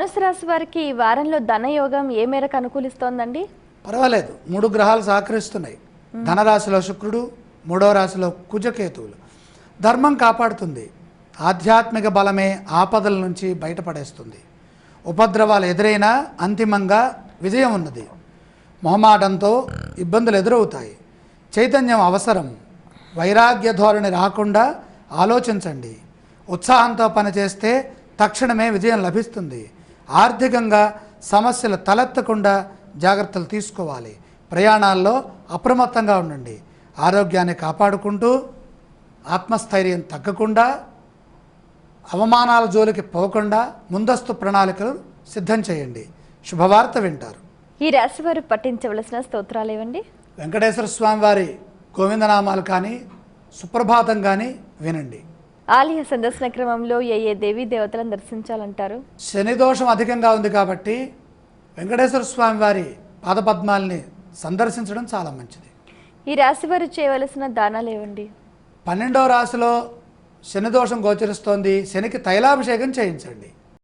ధనుసు రాశి వారికి ఈ వారంలో ధనయోగం ఏ మేరకు అనుకూలిస్తోందండి? పర్వాలేదు, 3 గ్రహాలు సహకరిస్తున్నాయి. ధనరాశిలో శుక్రుడు, 3వ రాశిలో కుజకేతువులు. ధర్మం కాపాడుతుంది. ఆధ్యాత్మిక బలమే ఆపదల నుంచి బయటపడేస్తుంది. ఉపద్రవాలు ఎదురైనా అంతిమంగా విజయం ఉన్నది. మొహమాటంతో ఇబ్బందులు ఎదురవుతాయి. చైతన్యం అవసరం. వైరాగ్య ధోరణి రాకుండా ఆలోచించండి. ఉత్సాహంతో పనిచేస్తే తక్షణమే విజయం లభిస్తుంది. ఆర్థికంగా సమస్యలు తలెత్తకుండా జాగ్రత్తలు తీసుకోవాలి. ప్రయాణాల్లో అప్రమత్తంగా ఉండండి. ఆరోగ్యాన్ని కాపాడుకుంటూ ఆత్మస్థైర్యం తగ్గకుండా అవమానాల జోలికి పోకుండా ముందస్తు ప్రణాళికలు సిద్ధం చేయండి. శుభవార్త వింటారు. ఈ రాశి వారు పఠించవలసిన స్తోత్రాలు ఏవండి? వెంకటేశ్వర స్వామి వారి గోవిందనామాలు కానీ సుప్రభాతం కానీ వినండి. ఆలయ సందర్శన క్రమంలో ఏ దేవీ దేవతలను దర్శించాలంటారు? శని దోషం అధికంగా ఉంది కాబట్టి వెంకటేశ్వర స్వామి వారి పాదపద్మాలని సందర్శించడం చాలా మంచిది. ఈ రాశి వారు చేయవలసిన దానాలు ఏవండి? 12వ రాశిలో శని దోషం గోచరిస్తోంది. శనికి తైలాభిషేకం చేయించండి.